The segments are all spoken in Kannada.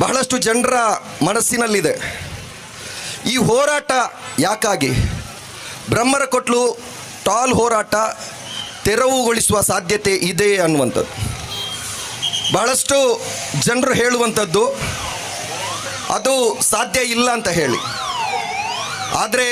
ಬಹಳಷ್ಟು ಜನರ ಮನಸ್ಸಿನಲ್ಲಿದೆ. ಈ ಹೋರಾಟ ಯಾಕಾಗಿ? ಬ್ರಹ್ಮರ ಕೊಟ್ಲು ಟಾಲ್ ಹೋರಾಟ ತೆರವುಗೊಳಿಸುವ ಸಾಧ್ಯತೆ ಇದೆ ಅನ್ನುವಂಥದ್ದು. ಬಹಳಷ್ಟು ಜನರು ಹೇಳುವಂಥದ್ದು ಅದು ಸಾಧ್ಯ ಇಲ್ಲ ಅಂತ ಹೇಳಿ. ಆದರೆ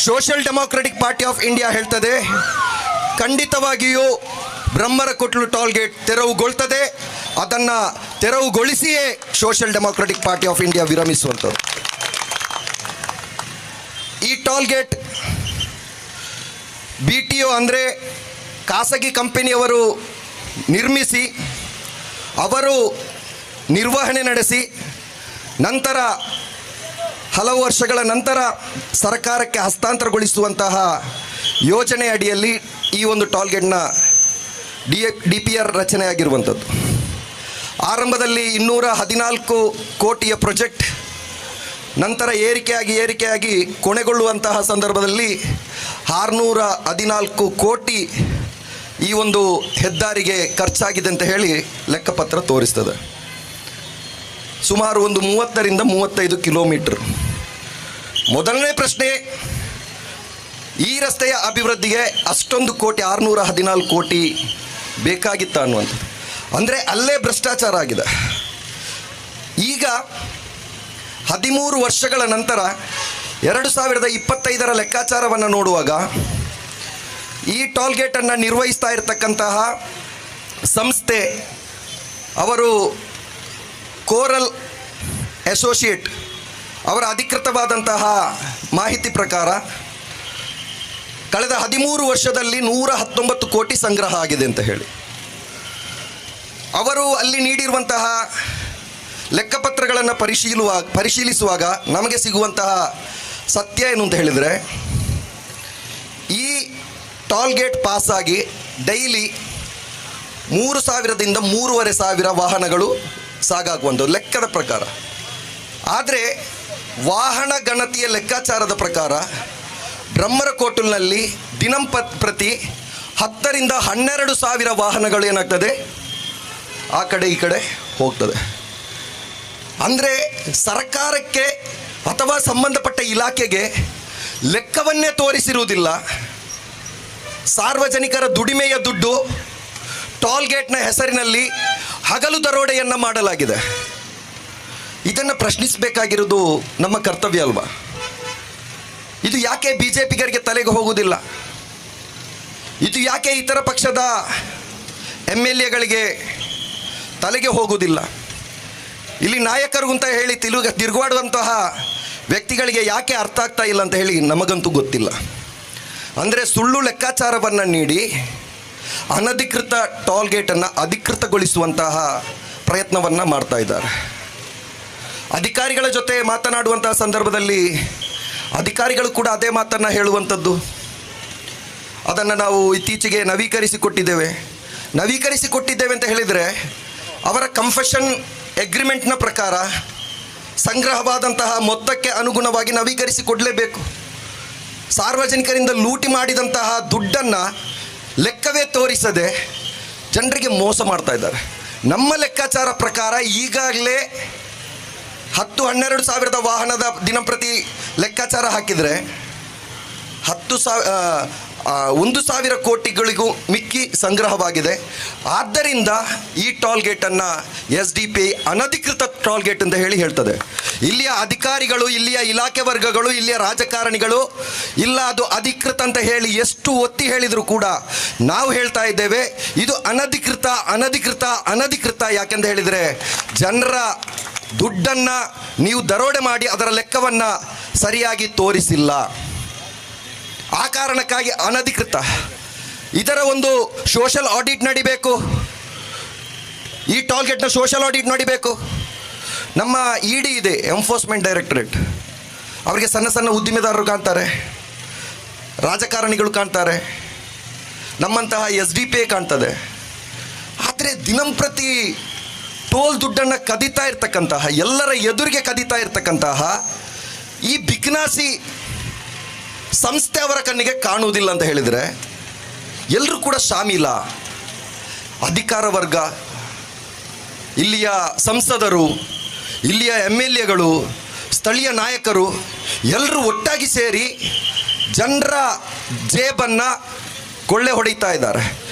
Social Democratic Party of India ಹೇಳ್ತದೆ ಖಂಡಿತವಾಗಿಯೂ ಬ್ರಹ್ಮರ ಕೊಟ್ಲು ಟೋಲ್ಗೇಟ್ ತೆರವುಗೊಳ್ತದೆ. ಅದನ್ನು ತೆರವುಗೊಳಿಸಿಯೇ Social Democratic Party of India ವಿರಮಿಸುವಂಥದ್ದು. ಈ ಟೋಲ್ಗೇಟ್ BTO ಅಂದರೆ ಖಾಸಗಿ ಕಂಪನಿಯವರು ನಿರ್ಮಿಸಿ ಅವರು ನಿರ್ವಹಣೆ ನಡೆಸಿ ನಂತರ ಹಲವು ವರ್ಷಗಳ ನಂತರ ಸರ್ಕಾರಕ್ಕೆ ಹಸ್ತಾಂತರಗೊಳಿಸುವಂತಹ ಯೋಜನೆ ಅಡಿಯಲ್ಲಿ ಈ ಒಂದು ಟೋಲ್ಗೇಟ್ನ DPR ರಚನೆಯಾಗಿರುವಂಥದ್ದು. ಆರಂಭದಲ್ಲಿ 214 ಕೋಟಿಯ ಪ್ರಾಜೆಕ್ಟ್ ನಂತರ ಏರಿಕೆಯಾಗಿ ಕೊನೆಗೊಳ್ಳುವಂತಹ ಸಂದರ್ಭದಲ್ಲಿ 614 ಕೋಟಿ ಈ ಒಂದು ಹೆದ್ದಾರಿಗೆ ಖರ್ಚಾಗಿದೆ ಅಂತ ಹೇಳಿ ಲೆಕ್ಕಪತ್ರ ತೋರಿಸ್ತದೆ. ಸುಮಾರು ಒಂದು 30ರಿಂದ 35 ಕಿಲೋಮೀಟರ್. ಮೊದಲನೇ ಪ್ರಶ್ನೆ, ಈ ರಸ್ತೆಯ ಅಭಿವೃದ್ಧಿಗೆ ಅಷ್ಟೊಂದು ಕೋಟಿ 614 ಕೋಟಿ ಬೇಕಾಗಿತ್ತ ಅನ್ನುವಂಥದ್ದು. ಅಂದರೆ ಅಲ್ಲೇ ಭ್ರಷ್ಟಾಚಾರ ಆಗಿದೆ. ಈಗ 13 ವರ್ಷಗಳ ನಂತರ 2025ರ ಲೆಕ್ಕಾಚಾರವನ್ನು ನೋಡುವಾಗ ಈ ಟೋಲ್ಗೇಟನ್ನು ನಿರ್ವಹಿಸ್ತಾ ಇರತಕ್ಕಂತಹ ಸಂಸ್ಥೆ ಅವರು ಕೋರಲ್ ಅಸೋಸಿಯೇಟ್ ಅವರ ಅಧಿಕೃತವಾದಂತಹ ಮಾಹಿತಿ ಪ್ರಕಾರ ಕಳೆದ 13 ವರ್ಷದಲ್ಲಿ 119 ಕೋಟಿ ಸಂಗ್ರಹ ಆಗಿದೆ ಅಂತ ಹೇಳಿ ಅವರು ಅಲ್ಲಿ ನೀಡಿರುವಂತಹ ಲೆಕ್ಕಪತ್ರಗಳನ್ನು ಪರಿಶೀಲಿಸುವಾಗ ನಮಗೆ ಸಿಗುವಂತಹ ಸತ್ಯ ಏನು ಅಂತ ಹೇಳಿದರೆ, ಈ ಟೋಲ್ಗೇಟ್ ಪಾಸಾಗಿ ಡೈಲಿ 3,000ದಿಂದ 3,500 ವಾಹನಗಳು ಸಾಗಾಗುವಂಥದ್ದು ಲೆಕ್ಕದ ಪ್ರಕಾರ. ಆದರೆ ವಾಹನ ಗಣತಿಯ ಲೆಕ್ಕಾಚಾರದ ಪ್ರಕಾರ ಬ್ರಹ್ಮರ ಕೋಟಲ್ನಲ್ಲಿ ಪ್ರತಿ 10ರಿಂದ 12,000 ವಾಹನಗಳು ಏನಾಗ್ತದೆ ಆ ಕಡೆ ಈ ಕಡೆ ಹೋಗ್ತದೆ. ಅಂದರೆ ಸರ್ಕಾರಕ್ಕೆ ಅಥವಾ ಸಂಬಂಧಪಟ್ಟ ಇಲಾಖೆಗೆ ಲೆಕ್ಕವನ್ನೇ ತೋರಿಸಿರುವುದಿಲ್ಲ. ಸಾರ್ವಜನಿಕರ ದುಡಿಮೆಯ ದುಡ್ಡು ಟೋಲ್ಗೇಟ್ನ ಹೆಸರಿನಲ್ಲಿ ಹಗಲು ದರೋಡೆಯನ್ನು ಮಾಡಲಾಗಿದೆ. ಇದನ್ನು ಪ್ರಶ್ನಿಸಬೇಕಾಗಿರೋದು ನಮ್ಮ ಕರ್ತವ್ಯ ಅಲ್ವಾ? ಇದು ಯಾಕೆ BJPಗರಿಗೆ ತಲೆಗೆ ಹೋಗುವುದಿಲ್ಲ? ಇದು ಯಾಕೆ ಇತರ ಪಕ್ಷದ MLAಗಳಿಗೆ ತಲೆಗೆ ಹೋಗುವುದಿಲ್ಲ? ಇಲ್ಲಿ ನಾಯಕರು ಅಂತ ಹೇಳಿ ತಿರುಗಾಡುವಂತಹ ವ್ಯಕ್ತಿಗಳಿಗೆ ಯಾಕೆ ಅರ್ಥ ಆಗ್ತಾ ಇಲ್ಲ ಅಂತ ಹೇಳಿ ನಮಗಂತೂ ಗೊತ್ತಿಲ್ಲ. ಅಂದರೆ ಸುಳ್ಳು ಲೆಕ್ಕಾಚಾರವನ್ನು ನೀಡಿ ಅನಧಿಕೃತ ಟೋಲ್ಗೇಟನ್ನು ಅಧಿಕೃತಗೊಳಿಸುವಂತಹ ಪ್ರಯತ್ನವನ್ನು ಮಾಡ್ತಾ ಇದ್ದಾರೆ. ಅಧಿಕಾರಿಗಳ ಜೊತೆ ಮಾತನಾಡುವಂತಹ ಸಂದರ್ಭದಲ್ಲಿ ಅಧಿಕಾರಿಗಳು ಕೂಡ ಅದೇ ಮಾತನ್ನು ಹೇಳುವಂಥದ್ದು. ಅದನ್ನು ನಾವು ಇತ್ತೀಚೆಗೆ ನವೀಕರಿಸಿಕೊಟ್ಟಿದ್ದೇವೆ ಅಂತ ಹೇಳಿದರೆ ಅವರ ಕನ್ಫೆಷನ್ ಎಗ್ರಿಮೆಂಟ್ನ ಪ್ರಕಾರ ಸಂಗ್ರಹವಾದಂತಹ ಮೊತ್ತಕ್ಕೆ ಅನುಗುಣವಾಗಿ ನವೀಕರಿಸಿಕೊಡಲೇಬೇಕು. ಸಾರ್ವಜನಿಕರಿಂದ ಲೂಟಿ ಮಾಡಿದಂತಹ ದುಡ್ಡನ್ನು ಲೆಕ್ಕವೇ ತೋರಿಸದೆ ಜನರಿಗೆ ಮೋಸ ಮಾಡ್ತಾ ಇದ್ದಾರೆ. ನಮ್ಮ ಲೆಕ್ಕಾಚಾರ ಪ್ರಕಾರ ಈಗಾಗಲೇ 10-12 ಸಾವಿರದ ವಾಹನದ ದಿನಂಪ್ರತಿ ಲೆಕ್ಕಾಚಾರ ಹಾಕಿದರೆ 1,000 ಕೋಟಿಗಳಿಗೂ ಮಿಕ್ಕಿ ಸಂಗ್ರಹವಾಗಿದೆ. ಆದ್ದರಿಂದ ಈ ಟೋಲ್ಗೇಟನ್ನು SDP ಅನಧಿಕೃತ ಟೋಲ್ಗೇಟ್ ಅಂತ ಹೇಳ್ತದೆ. ಇಲ್ಲಿಯ ಅಧಿಕಾರಿಗಳು, ಇಲ್ಲಿಯ ಇಲಾಖೆ ವರ್ಗಗಳು, ಇಲ್ಲಿಯ ರಾಜಕಾರಣಿಗಳು ಇಲ್ಲ ಅದು ಅಧಿಕೃತ ಅಂತ ಹೇಳಿ ಎಷ್ಟು ಒತ್ತಿ ಹೇಳಿದರೂ ಕೂಡ ನಾವು ಹೇಳ್ತಾ ಇದ್ದೇವೆ ಇದು ಅನಧಿಕೃತ. ಯಾಕೆಂತ ಹೇಳಿದರೆ ಜನರ ದುಡ್ಡನ್ನು ನೀವು ದರೋಡೆ ಮಾಡಿ ಅದರ ಲೆಕ್ಕವನ್ನು ಸರಿಯಾಗಿ ತೋರಿಸಿಲ್ಲ. ಆ ಕಾರಣಕ್ಕಾಗಿ ಅನಧಿಕೃತ. ಇದರ ಒಂದು ಸೋಷಲ್ ಆಡಿಟ್ ನಡಿಬೇಕು. ಈ ಟೋಲ್ಗೇಟ್ನ ಸೋಷಲ್ ಆಡಿಟ್ ನಡಿಬೇಕು. ನಮ್ಮ ED ಇದೆ, ಎನ್ಫೋರ್ಸ್ಮೆಂಟ್ ಡೈರೆಕ್ಟರೇಟ್. ಅವರಿಗೆ ಸಣ್ಣ ಉದ್ದಿಮೆದಾರರು ಕಾಣ್ತಾರೆ, ರಾಜಕಾರಣಿಗಳು ಕಾಣ್ತಾರೆ, ನಮ್ಮಂತಹ SDP ಕಾಣ್ತದೆ. ಆದರೆ ದಿನಂಪ್ರತಿ ಟೋಲ್ ದುಡ್ಡನ್ನು ಕದೀತಾ ಇರ್ತಕ್ಕಂತಹ, ಎಲ್ಲರ ಎದುರಿಗೆ ಕದೀತಾ ಇರ್ತಕ್ಕಂತಹ ಈ ಬಿಕ್ನಾಸಿ ಸಂಸ್ಥೆ ಅವರ ಕಣ್ಣಿಗೆ ಕಾಣುವುದಿಲ್ಲ ಅಂತ ಹೇಳಿದರೆ ಎಲ್ಲರೂ ಕೂಡ ಶಾಮೀಲ. ಅಧಿಕಾರ ವರ್ಗ, ಇಲ್ಲಿಯ ಸಂಸದರು, ಇಲ್ಲಿಯ MLAಗಳು, ಸ್ಥಳೀಯ ನಾಯಕರು ಎಲ್ಲರೂ ಒಟ್ಟಾಗಿ ಸೇರಿ ಜನರ ಜೇಬನ್ನು ಕೊಳ್ಳೆ ಹೊಡಿತಾ ಇದ್ದಾರೆ.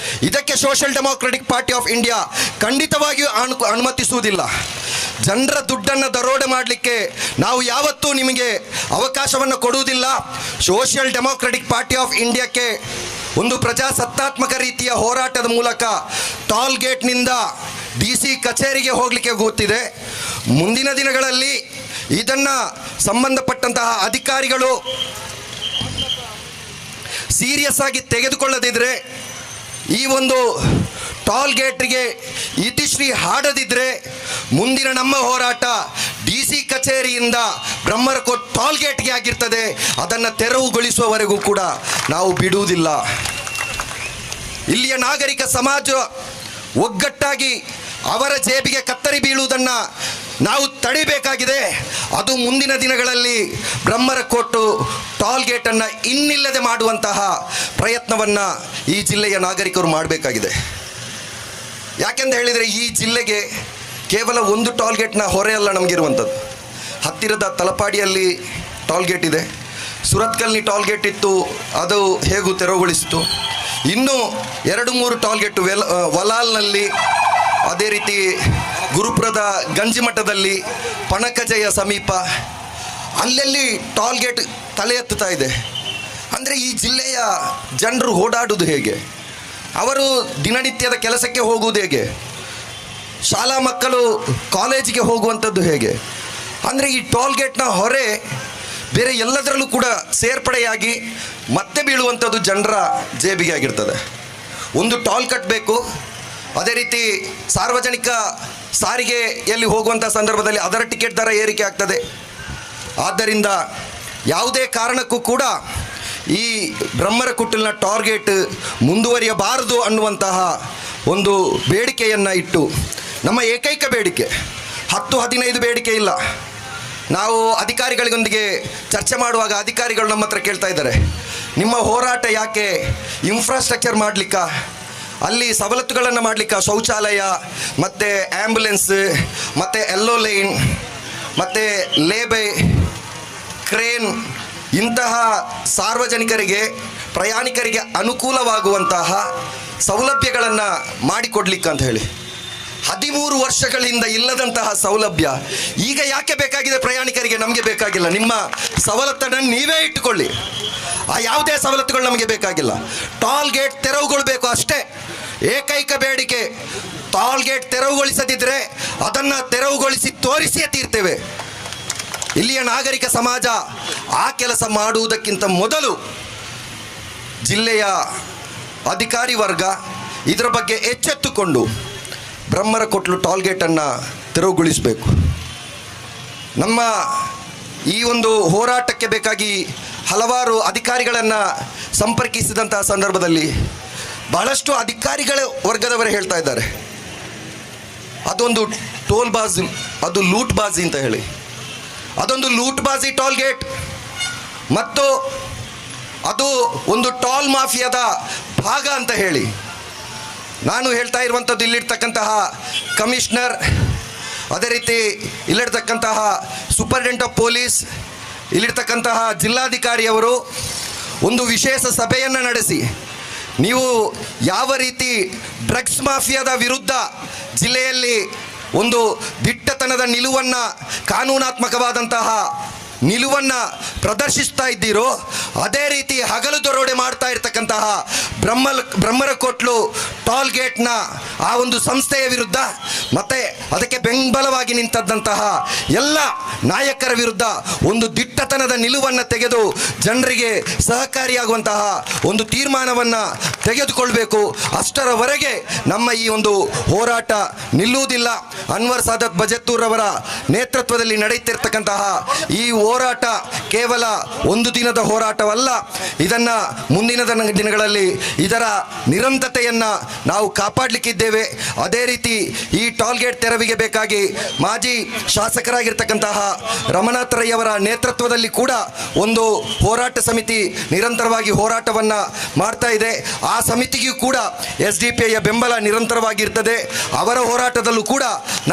ಇದಕ್ಕೆ social democratic party of India ಖಂಡಿತವಾಗಿಯೂ ಅನುಮತಿಸುವುದಿಲ್ಲ. ಜನರ ದುಡ್ಡನ್ನು ದರೋಡೆ ಮಾಡಲಿಕ್ಕೆ ನಾವು ಯಾವತ್ತೂ ನಿಮಗೆ ಅವಕಾಶವನ್ನು ಕೊಡುವುದಿಲ್ಲ. ಸೋಷಿಯಲ್ ಡೆಮಾಕ್ರೆಟಿಕ್ ಪಾರ್ಟಿ ಆಫ್ ಇಂಡಿಯಾಕ್ಕೆ ಒಂದು ಪ್ರಜಾಸತ್ತಾತ್ಮಕ ರೀತಿಯ ಹೋರಾಟದ ಮೂಲಕ ಟೋಲ್ ಗೇಟ್ನಿಂದ DC ಕಚೇರಿಗೆ ಹೋಗಲಿಕ್ಕೆ ಗೊತ್ತಿದೆ. ಮುಂದಿನ ದಿನಗಳಲ್ಲಿ ಇದನ್ನು ಸಂಬಂಧಪಟ್ಟಂತಹ ಅಧಿಕಾರಿಗಳು ಸೀರಿಯಸ್ ಆಗಿ ತೆಗೆದುಕೊಳ್ಳದಿದ್ದರೆ, ಈ ಒಂದು ಟೋಲ್ ಗೇಟ್ಗೆ ಇತಿಶ್ರೀ ಹಾಡದಿದ್ದರೆ ಮುಂದಿನ ನಮ್ಮ ಹೋರಾಟ DC ಕಚೇರಿಯಿಂದ ಬ್ರಹ್ಮರಕೋಟ್ ಟೋಲ್ ಗೇಟ್ಗೆ ಆಗಿರ್ತದೆ. ಅದನ್ನು ತೆರವುಗೊಳಿಸುವವರೆಗೂ ಕೂಡ ನಾವು ಬಿಡುವುದಿಲ್ಲ. ಇಲ್ಲಿಯ ನಾಗರಿಕ ಸಮಾಜ ಒಗ್ಗಟ್ಟಾಗಿ ಅವರ ಜೇಬಿಗೆ ಕತ್ತರಿ ಬೀಳುವುದನ್ನು ನಾವು ತಡಿಬೇಕಾಗಿದೆ. ಅದು ಮುಂದಿನ ದಿನಗಳಲ್ಲಿ ಬ್ರಹ್ಮರಕೋಟ್ ಟೋಲ್ ಗೇಟನ್ನು ಇನ್ನಿಲ್ಲದೆ ಮಾಡುವಂತಹ ಪ್ರಯತ್ನವನ್ನು ಈ ಜಿಲ್ಲೆಯ ನಾಗರಿಕರು ಮಾಡಬೇಕಾಗಿದೆ. ಯಾಕೆಂದು ಹೇಳಿದರೆ ಈ ಜಿಲ್ಲೆಗೆ ಕೇವಲ ಒಂದು ಟೋಲ್ ಗೇಟ್ನ ಹೊರೆ ಅಲ್ಲ ನಮಗಿರುವಂಥದ್ದು. ಹತ್ತಿರದ ತಲಪಾಡಿಯಲ್ಲಿ ಟೋಲ್ ಗೇಟ್ ಇದೆ, ಸುರತ್ಕಲ್ನಿ ಟೋಲ್ ಗೇಟ್ ಇತ್ತು, ಅದು ಹೇಗೂ ತೆರವುಗೊಳಿಸಿತು. ಇನ್ನೂ 2-3 ಟೋಲ್ ಗೇಟು ವಲಾಲ್ನಲ್ಲಿ, ಅದೇ ರೀತಿ ಗುರುಪುರದ ಗಂಜಿಮಠದಲ್ಲಿ, ಪಣಕಜಯ ಸಮೀಪ ಅಲ್ಲೆಲ್ಲಿ ಟೋಲ್ ಗೇಟ್ ತಲೆ ಎತ್ತುತ್ತಾ ಇದೆ. ಅಂದರೆ ಈ ಜಿಲ್ಲೆಯ ಜನರು ಓಡಾಡುವುದು ಹೇಗೆ, ಅವರು ದಿನನಿತ್ಯದ ಕೆಲಸಕ್ಕೆ ಹೋಗುವುದು ಹೇಗೆ, ಶಾಲಾ ಮಕ್ಕಳು ಕಾಲೇಜಿಗೆ ಹೋಗುವಂಥದ್ದು ಹೇಗೆ. ಅಂದರೆ ಈ ಟೋಲ್ ಗೇಟ್ನ ಹೊರೆ ಬೇರೆ ಎಲ್ಲದರಲ್ಲೂ ಕೂಡ ಸೇರ್ಪಡೆಯಾಗಿ ಮತ್ತೆ ಬೀಳುವಂಥದ್ದು ಜನರ ಜೇಬಿಗೆ ಆಗಿರ್ತದೆ. ಒಂದು ಟೋಲ್ ಕಟ್ಟಬೇಕು, ಅದೇ ರೀತಿ ಸಾರ್ವಜನಿಕ ಸಾರಿಗೆಯಲ್ಲಿ ಹೋಗುವಂಥ ಸಂದರ್ಭದಲ್ಲಿ ಅದರ ಟಿಕೆಟ್ ದರ ಏರಿಕೆ ಆಗ್ತದೆ. ಆದ್ದರಿಂದ ಯಾವುದೇ ಕಾರಣಕ್ಕೂ ಕೂಡ ಈ ಬ್ರಹ್ಮರಕೋಟಿನ ಟೋಲ್ ಗೇಟ್ ಮುಂದುವರಿಯಬಾರದು ಅನ್ನುವಂತಹ ಒಂದು ಬೇಡಿಕೆಯನ್ನು ಇಟ್ಟು, ನಮ್ಮ ಏಕೈಕ ಬೇಡಿಕೆ, 10-15 ಬೇಡಿಕೆ ಇಲ್ಲ. ನಾವು ಅಧಿಕಾರಿಗಳಿಗೊಂದಿಗೆ ಚರ್ಚೆ ಮಾಡುವಾಗ ಅಧಿಕಾರಿಗಳು ನಮ್ಮ ಹತ್ರ ಕೇಳ್ತಾ ಇದ್ದಾರೆ, ನಿಮ್ಮ ಹೋರಾಟ ಯಾಕೆ ಇನ್ಫ್ರಾಸ್ಟ್ರಕ್ಚರ್ ಮಾಡಲಿಕ್ಕ, ಅಲ್ಲಿ ಸವಲತ್ತುಗಳನ್ನು ಮಾಡಲಿಕ್ಕ, ಶೌಚಾಲಯ ಮತ್ತು ಆ್ಯಂಬುಲೆನ್ಸ್ ಮತ್ತು ಎಲ್ಲೋ ಲೈನ್ ಮತ್ತು ಲೇಬೈ ಕ್ರೇನ್ ಇಂತಹ ಸಾರ್ವಜನಿಕರಿಗೆ, ಪ್ರಯಾಣಿಕರಿಗೆ ಅನುಕೂಲವಾಗುವಂತಹ ಸೌಲಭ್ಯಗಳನ್ನು ಮಾಡಿಕೊಡ್ಲಿಕ್ಕೆ ಅಂತ ಹೇಳಿ 13 ವರ್ಷಗಳಿಂದ ಇಲ್ಲದಂತಹ ಸೌಲಭ್ಯ ಈಗ ಯಾಕೆ ಬೇಕಾಗಿದೆ ಪ್ರಯಾಣಿಕರಿಗೆ? ನಮಗೆ ಬೇಕಾಗಿಲ್ಲ. ನಿಮ್ಮ ಸವಲತ್ತನ್ನು ನೀವೇ ಇಟ್ಟುಕೊಳ್ಳಿ, ಆ ಯಾವುದೇ ಸವಲತ್ತುಗಳು ನಮಗೆ ಬೇಕಾಗಿಲ್ಲ. ಟೋಲ್ ಗೇಟ್ ತೆರವುಗೊಳ್ಳಬೇಕು ಅಷ್ಟೇ ಏಕೈಕ ಬೇಡಿಕೆ. ಟೋಲ್ ಗೇಟ್ ತೆರವುಗೊಳಿಸದಿದ್ದರೆ ಅದನ್ನು ತೆರವುಗೊಳಿಸಿ ತೋರಿಸಿಯೇ ತೀರ್ತೇವೆ. ಇಲ್ಲಿಯ ನಾಗರಿಕ ಸಮಾಜ ಆ ಕೆಲಸ ಮಾಡುವುದಕ್ಕಿಂತ ಮೊದಲು ಜಿಲ್ಲೆಯ ಅಧಿಕಾರಿ ವರ್ಗ ಇದರ ಬಗ್ಗೆ ಎಚ್ಚೆತ್ತುಕೊಂಡು ಬ್ರಹ್ಮರಕೋಟ್ ಟೋಲ್ ಗೇಟನ್ನು ತೆರವುಗೊಳಿಸಬೇಕು. ನಮ್ಮ ಈ ಒಂದು ಹೋರಾಟಕ್ಕೆ ಬೇಕಾಗಿ ಹಲವಾರು ಅಧಿಕಾರಿಗಳನ್ನು ಸಂಪರ್ಕಿಸಿದಂತಹ ಸಂದರ್ಭದಲ್ಲಿ ಬಹಳಷ್ಟು ಅಧಿಕಾರಿಗಳ ವರ್ಗದವರು ಹೇಳ್ತಾ ಇದ್ದಾರೆ, ಅದೊಂದು ಟೋಲ್ ಬಾಜಿ, ಅದು ಲೂಟ್ ಬಾಜಿ ಅಂತ ಹೇಳಿ, ಅದೊಂದು ಲೂಟ್ ಬಾಜಿ ಟೋಲ್ ಗೇಟ್ ಮತ್ತು ಅದು ಒಂದು ಟೋಲ್ ಮಾಫಿಯಾದ ಭಾಗ ಅಂತ ಹೇಳಿ ನಾನು ಹೇಳ್ತಾ ಇರುವಂಥದ್ದು. ಇಲ್ಲಿರ್ತಕ್ಕಂತಹ ಕಮಿಷನರ್, ಅದೇ ರೀತಿ ಇಲ್ಲಿರ್ತಕ್ಕಂತಹ ಸೂಪರಿಂಟೆಂಡೆಂಟ್ ಆಫ್ ಪೊಲೀಸ್, ಇಲ್ಲಿರ್ತಕ್ಕಂತಹ ಜಿಲ್ಲಾಧಿಕಾರಿಯವರು ಒಂದು ವಿಶೇಷ ಸಭೆಯನ್ನು ನಡೆಸಿ, ನೀವು ಯಾವ ರೀತಿ ಡ್ರಗ್ಸ್ ಮಾಫಿಯಾದ ವಿರುದ್ಧ ಜಿಲ್ಲೆಯಲ್ಲಿ ಒಂದು ದಿಟ್ಟತನದ ನಿಲುವನ್ನು, ಕಾನೂನಾತ್ಮಕವಾದಂತಹ ನಿಲುವನ್ನು ಪ್ರದರ್ಶಿಸ್ತಾ ಇದ್ದೀರೋ, ಅದೇ ರೀತಿ ಹಗಲು ದರೋಡೆ ಮಾಡ್ತಾ ಇರ್ತಕ್ಕಂತಹ ಬ್ರಹ್ಮರಕೋಟ್ಲು ಟೋಲ್ ಗೇಟ್ನ ಆ ಒಂದು ಸಂಸ್ಥೆಯ ವಿರುದ್ಧ ಮತ್ತು ಅದಕ್ಕೆ ಬೆಂಬಲವಾಗಿ ನಿಂತದ್ದಂತಹ ಎಲ್ಲ ನಾಯಕರ ವಿರುದ್ಧ ಒಂದು ದಿಟ್ಟತನದ ನಿಲುವನ್ನು ತೆಗೆದು ಜನರಿಗೆ ಸಹಕಾರಿಯಾಗುವಂತಹ ಒಂದು ತೀರ್ಮಾನವನ್ನು ತೆಗೆದುಕೊಳ್ಬೇಕು. ಅಷ್ಟರವರೆಗೆ ನಮ್ಮ ಈ ಒಂದು ಹೋರಾಟ ನಿಲ್ಲುವುದಿಲ್ಲ. ಅನ್ವರ್ ಸಾದತ್ ಬಜೆತ್ತೂರ್ ಅವರ ನೇತೃತ್ವದಲ್ಲಿ ನಡೆಯುತ್ತಿರ್ತಕ್ಕಂತಹ ಈ ಹೋರಾಟ ಕೇವಲ ಒಂದು ದಿನದ ಹೋರಾಟವಲ್ಲ. ಇದನ್ನು ಮುಂದಿನ ದಿನಗಳಲ್ಲಿ ಇದರ ನಿರಂತರತೆಯನ್ನು ನಾವು ಕಾಪಾಡಲಿಕ್ಕಿದ್ದೇವೆ. ಇದ್ದೇವೆ. ಅದೇ ರೀತಿ ಈ ಟೋಲ್ಗೇಟ್ ತೆರವಿಗೆ ಬೇಕಾಗಿ ಮಾಜಿ ಶಾಸಕರಾಗಿರ್ತಕ್ಕಂತಹ ರಮನಾಥ್ ರೈ ಅವರ ನೇತೃತ್ವದಲ್ಲಿ ಕೂಡ ಒಂದು ಹೋರಾಟ ಸಮಿತಿ ನಿರಂತರವಾಗಿ ಹೋರಾಟವನ್ನು ಮಾಡ್ತಾ ಇದೆ. ಆ ಸಮಿತಿಗೂ ಕೂಡ SDPIಯ ಬೆಂಬಲ ನಿರಂತರವಾಗಿರ್ತದೆ. ಅವರ ಹೋರಾಟದಲ್ಲೂ ಕೂಡ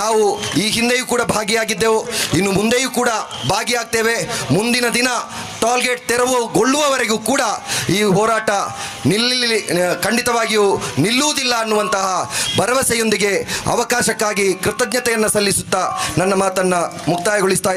ನಾವು ಈ ಹಿಂದೆಯೂ ಕೂಡ ಭಾಗಿಯಾಗಿದ್ದೆವು, ಇನ್ನು ಮುಂದೆಯೂ ಕೂಡ ಭಾಗಿಯಾಗ್ತೇವೆ. ಮುಂದಿನ ದಿನ ಟೋಲ್ಗೇಟ್ ತೆರವುಗೊಳ್ಳುವವರೆಗೂ ಕೂಡ ಈ ಹೋರಾಟ ಖಂಡಿತವಾಗಿಯೂ ನಿಲ್ಲುವುದಿಲ್ಲ ಅನ್ನುವಂತಹ ಭರವಸೆಯೊಂದಿಗೆ ಅವಕಾಶಕ್ಕಾಗಿ ಕೃತಜ್ಞತೆಯನ್ನು ಸಲ್ಲಿಸುತ್ತಾ ನನ್ನ ಮಾತನ್ನು ಮುಕ್ತಾಯಗೊಳಿಸ್ತಾ